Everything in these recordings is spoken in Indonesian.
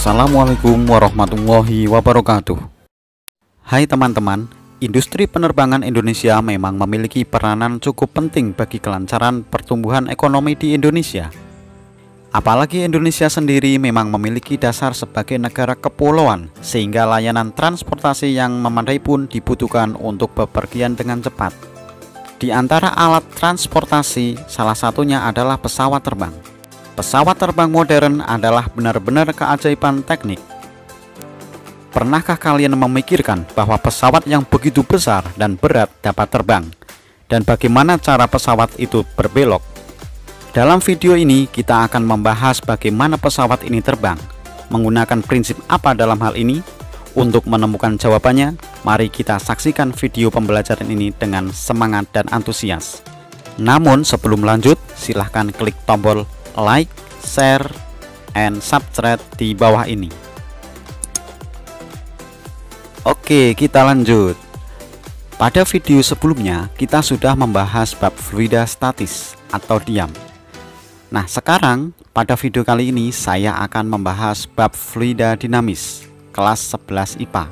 Assalamualaikum warahmatullahi wabarakatuh. Hai teman-teman, industri penerbangan Indonesia memang memiliki peranan cukup penting bagi kelancaran pertumbuhan ekonomi di Indonesia. Apalagi Indonesia sendiri memang memiliki dasar sebagai negara kepulauan, sehingga layanan transportasi yang memadai pun dibutuhkan untuk bepergian dengan cepat. Di antara alat transportasi, salah satunya adalah pesawat terbang. Pesawat terbang modern adalah benar-benar keajaiban teknik. Pernahkah kalian memikirkan bahwa pesawat yang begitu besar dan berat dapat terbang? Dan bagaimana cara pesawat itu berbelok? Dalam video ini kita akan membahas bagaimana pesawat ini terbang. Menggunakan prinsip apa dalam hal ini? Untuk menemukan jawabannya, mari kita saksikan video pembelajaran ini dengan semangat dan antusias. Namun sebelum lanjut, silahkan klik tombol like, share, and subscribe di bawah ini. Oke, kita lanjut. Pada video sebelumnya kita sudah membahas bab fluida statis atau diam. Nah, sekarang pada video kali ini saya akan membahas bab fluida dinamis kelas 11 IPA.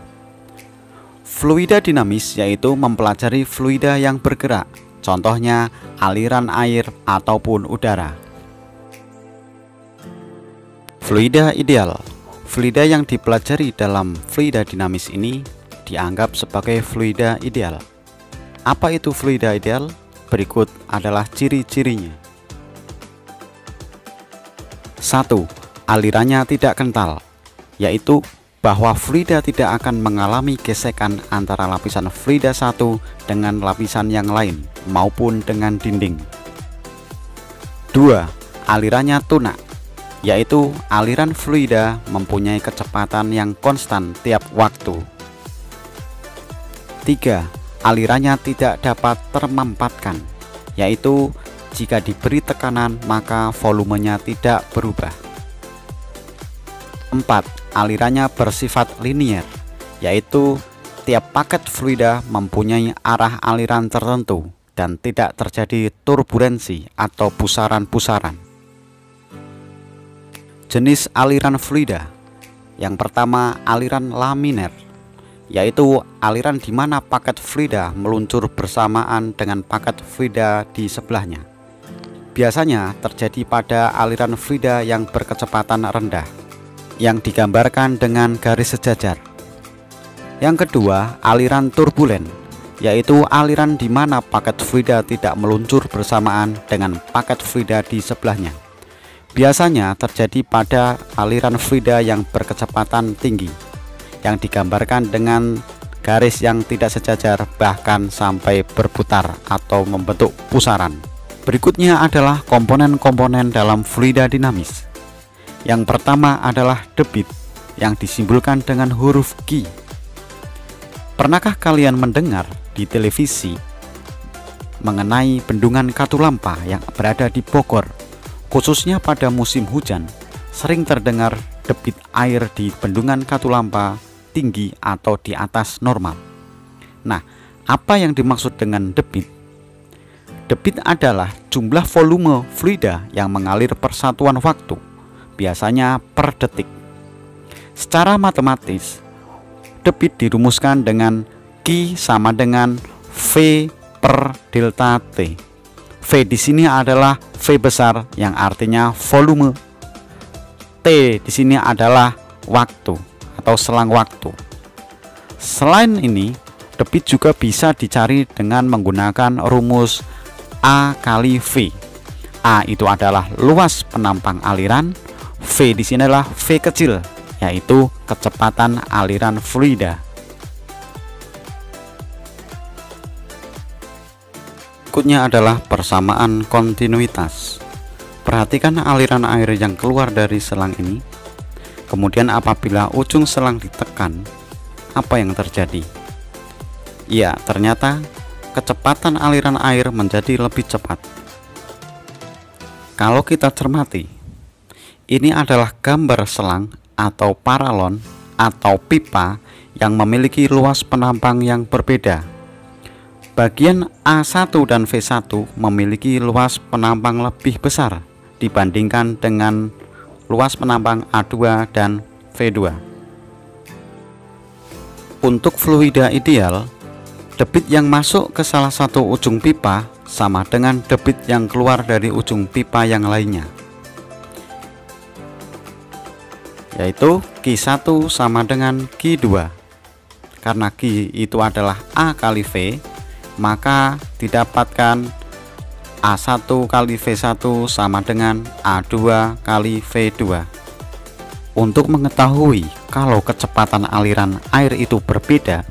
Fluida dinamis yaitu mempelajari fluida yang bergerak, contohnya aliran air ataupun udara. Fluida ideal. Fluida yang dipelajari dalam fluida dinamis ini dianggap sebagai fluida ideal. Apa itu fluida ideal? Berikut adalah ciri-cirinya. 1. Alirannya tidak kental, yaitu bahwa fluida tidak akan mengalami gesekan antara lapisan fluida satu dengan lapisan yang lain maupun dengan dinding. 2. Alirannya tunak, yaitu aliran fluida mempunyai kecepatan yang konstan tiap waktu. 3. Alirannya tidak dapat termampatkan, yaitu jika diberi tekanan maka volumenya tidak berubah. 4. Alirannya bersifat linier, yaitu tiap paket fluida mempunyai arah aliran tertentu dan tidak terjadi turbulensi atau pusaran-pusaran. Jenis aliran fluida. Yang pertama, aliran laminer, yaitu aliran di mana paket fluida meluncur bersamaan dengan paket fluida di sebelahnya. Biasanya terjadi pada aliran fluida yang berkecepatan rendah, yang digambarkan dengan garis sejajar. Yang kedua, aliran turbulen, yaitu aliran di mana paket fluida tidak meluncur bersamaan dengan paket fluida di sebelahnya. Biasanya terjadi pada aliran fluida yang berkecepatan tinggi, yang digambarkan dengan garis yang tidak sejajar bahkan sampai berputar atau membentuk pusaran. Berikutnya adalah komponen-komponen dalam fluida dinamis. Yang pertama adalah debit, yang disimbolkan dengan huruf Q. Pernahkah kalian mendengar di televisi mengenai bendungan Katulampa yang berada di Bogor? Khususnya pada musim hujan, sering terdengar debit air di bendungan Katulampa tinggi atau di atas normal. Nah, apa yang dimaksud dengan debit? Debit adalah jumlah volume fluida yang mengalir per satuan waktu, biasanya per detik. Secara matematis, debit dirumuskan dengan Q sama dengan V per delta T. V di sini adalah V besar yang artinya volume. T di sini adalah waktu atau selang waktu. Selain ini, debit juga bisa dicari dengan menggunakan rumus A kali V. A itu adalah luas penampang aliran, V di sini adalah V kecil, yaitu kecepatan aliran fluida. Berikutnya adalah persamaan kontinuitas. Perhatikan aliran air yang keluar dari selang ini. Kemudian apabila ujung selang ditekan, apa yang terjadi? Ya, ternyata kecepatan aliran air menjadi lebih cepat. Kalau kita cermati, ini adalah gambar selang atau paralon atau pipa yang memiliki luas penampang yang berbeda. Bagian A1 dan V1 memiliki luas penampang lebih besar dibandingkan dengan luas penampang A2 dan V2. Untuk fluida ideal, debit yang masuk ke salah satu ujung pipa sama dengan debit yang keluar dari ujung pipa yang lainnya, yaitu Q1 sama dengan Q2. Karena Q itu adalah A kali V, maka didapatkan A1 kali V1 sama dengan A2 kali V2. Untuk mengetahui kalau kecepatan aliran air itu berbeda,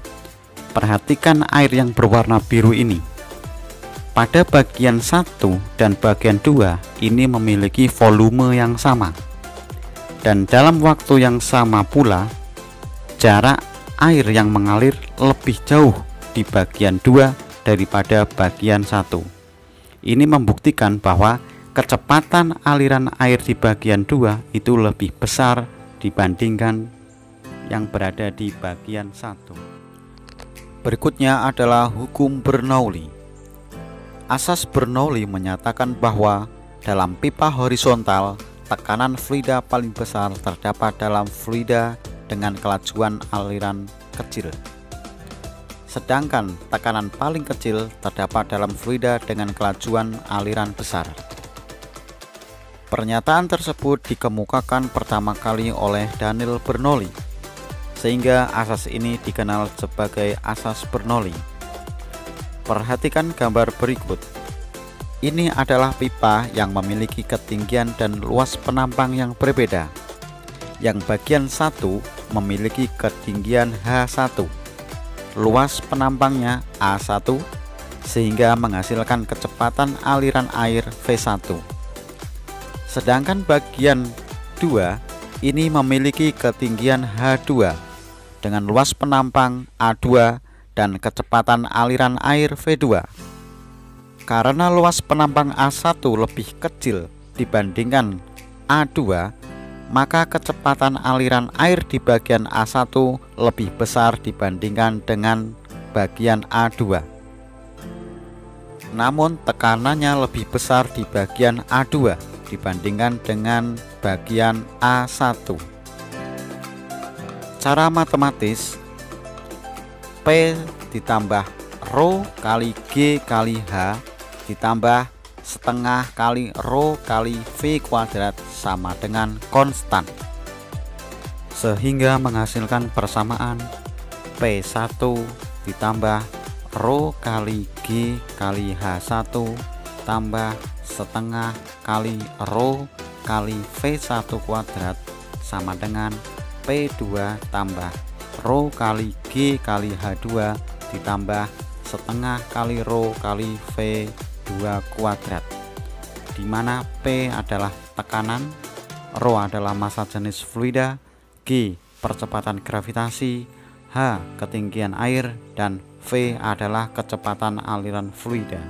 perhatikan air yang berwarna biru ini. Pada bagian 1 dan bagian 2 ini memiliki volume yang sama, dan dalam waktu yang sama pula jarak air yang mengalir lebih jauh di bagian 2 daripada bagian 1. Ini membuktikan bahwa kecepatan aliran air di bagian 2 itu lebih besar dibandingkan yang berada di bagian 1. Berikutnya adalah hukum Bernoulli. Asas Bernoulli menyatakan bahwa dalam pipa horizontal, tekanan fluida paling besar terdapat dalam fluida dengan kelajuan aliran kecil, sedangkan tekanan paling kecil terdapat dalam fluida dengan kelajuan aliran besar. Pernyataan tersebut dikemukakan pertama kali oleh Daniel Bernoulli, sehingga asas ini dikenal sebagai asas Bernoulli. Perhatikan gambar berikut. Ini adalah pipa yang memiliki ketinggian dan luas penampang yang berbeda. Yang bagian 1 memiliki ketinggian H1, luas penampangnya A1, sehingga menghasilkan kecepatan aliran air V1. Sedangkan bagian 2 ini memiliki ketinggian H2 dengan luas penampang A2 dan kecepatan aliran air V2. Karena luas penampang A1 lebih kecil dibandingkan A2, maka kecepatan aliran air di bagian A1 lebih besar dibandingkan dengan bagian A2. Namun tekanannya lebih besar di bagian A2 dibandingkan dengan bagian A1. Cara matematis, P ditambah Rho kali G kali H ditambah setengah kali Rho kali V kuadrat sama dengan konstan, sehingga menghasilkan persamaan P1 ditambah Rho kali G kali H1 tambah setengah kali Rho kali V1 kuadrat sama dengan P2 tambah Rho kali G kali H2 ditambah setengah kali Rho kali V2 kuadrat, di mana P adalah tekanan, Rho adalah massa jenis fluida, G percepatan gravitasi, H ketinggian air, dan V adalah kecepatan aliran fluida.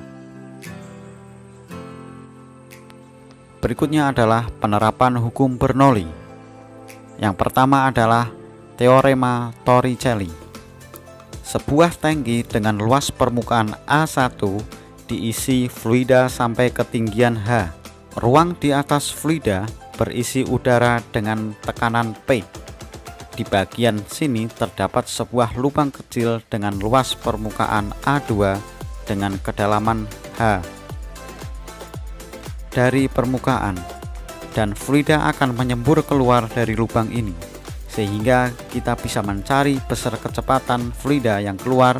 Berikutnya adalah penerapan hukum Bernoulli. Yang pertama adalah teorema Torricelli. Sebuah tangki dengan luas permukaan A1 diisi fluida sampai ketinggian H. Ruang di atas fluida berisi udara dengan tekanan P. Di bagian sini terdapat sebuah lubang kecil dengan luas permukaan A2 dengan kedalaman H dari permukaan, dan fluida akan menyembur keluar dari lubang ini, sehingga kita bisa mencari besar kecepatan fluida yang keluar,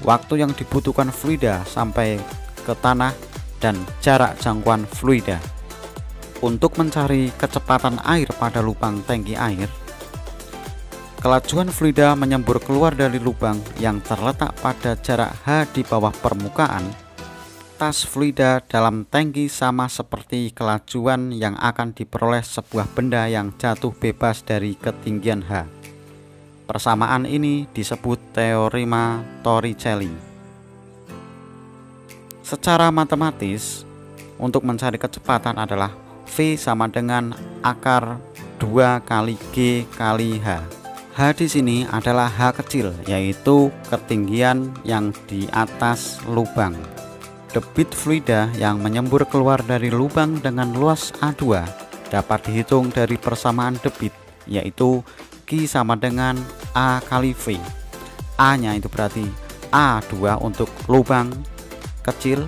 waktu yang dibutuhkan fluida sampai ke tanah, dan jarak jangkauan fluida. Untuk mencari kecepatan air pada lubang tangki air, kelajuan fluida menyembur keluar dari lubang yang terletak pada jarak H di bawah permukaan. Tas fluida dalam tangki sama seperti kelajuan yang akan diperoleh sebuah benda yang jatuh bebas dari ketinggian H. Persamaan ini disebut teorema Torricelli. Secara matematis, untuk mencari kecepatan adalah V sama dengan akar 2 kali G kali H. H di sini adalah H kecil, yaitu ketinggian yang di atas lubang. Debit fluida yang menyembur keluar dari lubang dengan luas A2 dapat dihitung dari persamaan debit, yaitu Q sama dengan A kali V. A nya itu berarti A2 untuk lubang kecil,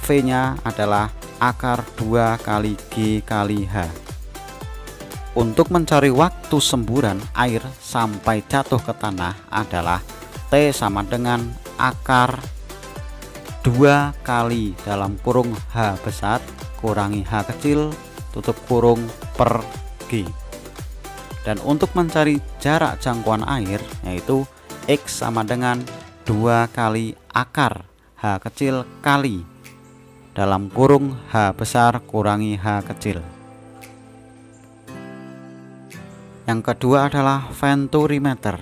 V nya adalah akar 2 kali G kali H. Untuk mencari waktu semburan air sampai jatuh ke tanah adalah T sama dengan akar 2 kali dalam kurung H besar kurangi H kecil tutup kurung per G. Dan untuk mencari jarak jangkauan air yaitu X sama dengan 2 kali akar H kecil kali dalam kurung H besar kurangi H kecil. Yang kedua adalah venturimeter.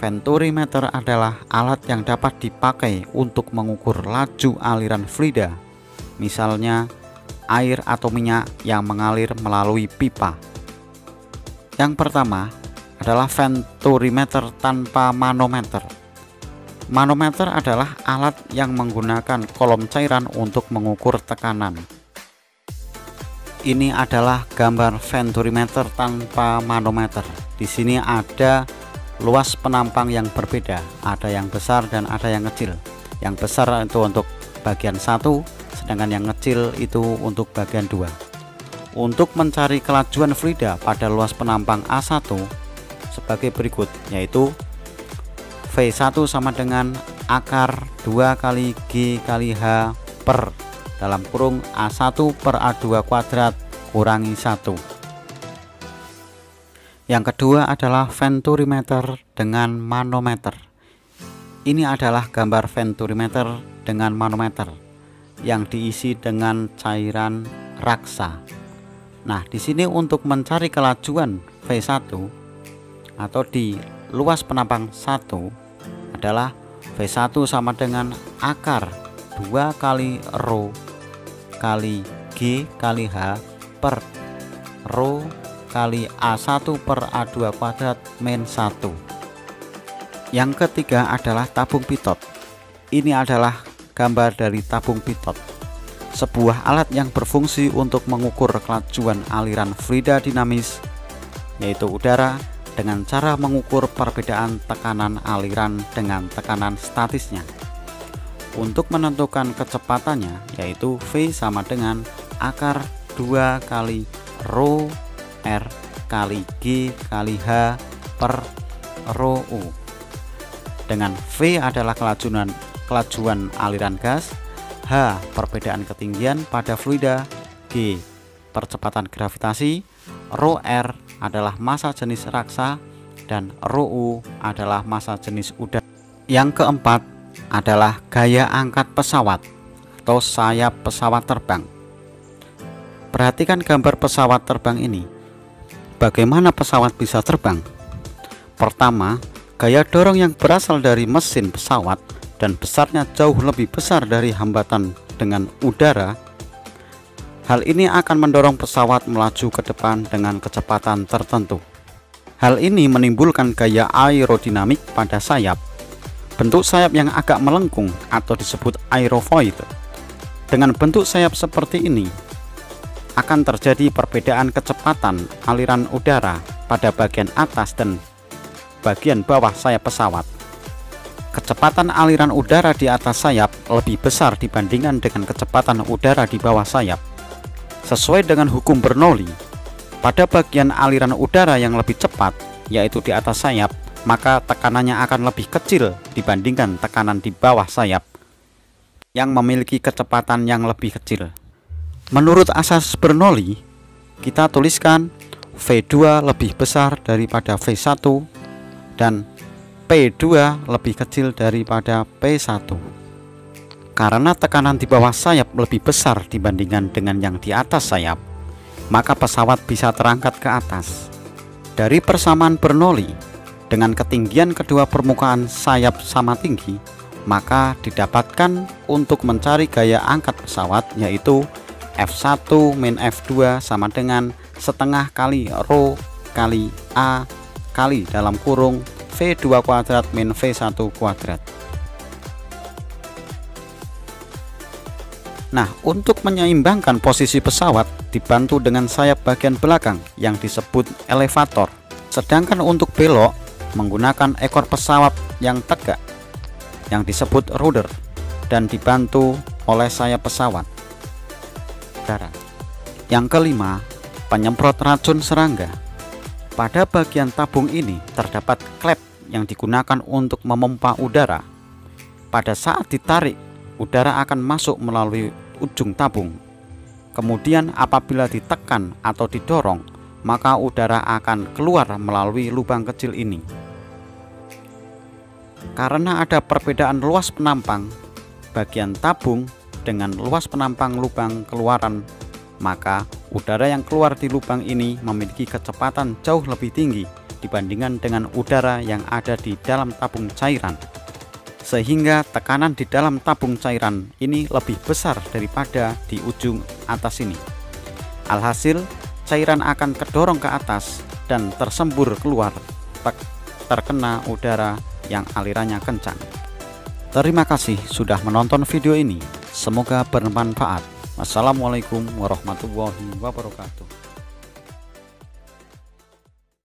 Venturimeter adalah alat yang dapat dipakai untuk mengukur laju aliran fluida, misalnya air atau minyak yang mengalir melalui pipa. Yang pertama adalah venturimeter tanpa manometer. Manometer adalah alat yang menggunakan kolom cairan untuk mengukur tekanan. Ini adalah gambar venturimeter tanpa manometer. Di sini ada luas penampang yang berbeda, ada yang besar dan ada yang kecil. Yang besar itu untuk bagian 1, sedangkan yang kecil itu untuk bagian 2. Untuk mencari kelajuan fluida pada luas penampang A1 sebagai berikut, yaitu V1 sama dengan akar 2 kali G kali H per dalam kurung A1 per A2 kuadrat kurangi 1. Yang kedua adalah venturimeter dengan manometer. Ini adalah gambar venturimeter dengan manometer yang diisi dengan cairan raksa. Nah, di sini untuk mencari kelajuan V1 atau di luas penampang 1 adalah V1 sama dengan akar 2 kali rho kali G kali H per rho kali A1 per A2 kuadrat min 1. Yang ketiga adalah tabung pitot. Ini adalah gambar dari tabung pitot, sebuah alat yang berfungsi untuk mengukur kelajuan aliran fluida dinamis, yaitu udara, dengan cara mengukur perbedaan tekanan aliran dengan tekanan statisnya. Untuk menentukan kecepatannya yaitu V sama dengan akar 2 kali rho R kali G kali H per rho U, dengan V adalah kelajuan aliran gas, H perbedaan ketinggian pada fluida, G percepatan gravitasi, rho R adalah massa jenis raksa, dan rho U adalah massa jenis udara. Yang keempat adalah gaya angkat pesawat atau sayap pesawat terbang. Perhatikan gambar pesawat terbang ini. Bagaimana pesawat bisa terbang? Pertama, gaya dorong yang berasal dari mesin pesawat dan besarnya jauh lebih besar dari hambatan dengan udara. Hal ini akan mendorong pesawat melaju ke depan dengan kecepatan tertentu. Hal ini menimbulkan gaya aerodinamik pada sayap. Bentuk sayap yang agak melengkung atau disebut aerofoil. Dengan bentuk sayap seperti ini, akan terjadi perbedaan kecepatan aliran udara pada bagian atas dan bagian bawah sayap pesawat. Kecepatan aliran udara di atas sayap lebih besar dibandingkan dengan kecepatan udara di bawah sayap. Sesuai dengan hukum Bernoulli, pada bagian aliran udara yang lebih cepat, yaitu di atas sayap, maka tekanannya akan lebih kecil dibandingkan tekanan di bawah sayap yang memiliki kecepatan yang lebih kecil. Menurut asas Bernoulli, kita tuliskan V2 lebih besar daripada V1 dan P2 lebih kecil daripada P1. Karena tekanan di bawah sayap lebih besar dibandingkan dengan yang di atas sayap, maka pesawat bisa terangkat ke atas. Dari persamaan Bernoulli, dengan ketinggian kedua permukaan sayap sama tinggi, maka didapatkan untuk mencari gaya angkat pesawat yaitu F1 min F2 sama dengan setengah kali rho kali A kali dalam kurung V2 kuadrat min V1 kuadrat. Nah, untuk menyeimbangkan posisi pesawat dibantu dengan sayap bagian belakang yang disebut elevator. Sedangkan untuk belok menggunakan ekor pesawat yang tegak yang disebut rudder dan dibantu oleh sayap pesawat darat. Yang kelima, penyemprot racun serangga. Pada bagian tabung ini terdapat klep yang digunakan untuk memompa udara. Pada saat ditarik, udara akan masuk melalui ujung tabung. Kemudian apabila ditekan atau didorong, maka udara akan keluar melalui lubang kecil ini. Karena ada perbedaan luas penampang bagian tabung dengan luas penampang lubang keluaran, maka udara yang keluar di lubang ini memiliki kecepatan jauh lebih tinggi dibandingkan dengan udara yang ada di dalam tabung cairan, sehingga tekanan di dalam tabung cairan ini lebih besar daripada di ujung atas ini. Alhasil, cairan akan kedorong ke atas dan tersembur keluar, terkena udara yang alirannya kencang. Terima kasih sudah menonton video ini. Semoga bermanfaat. Wassalamualaikum warahmatullahi wabarakatuh.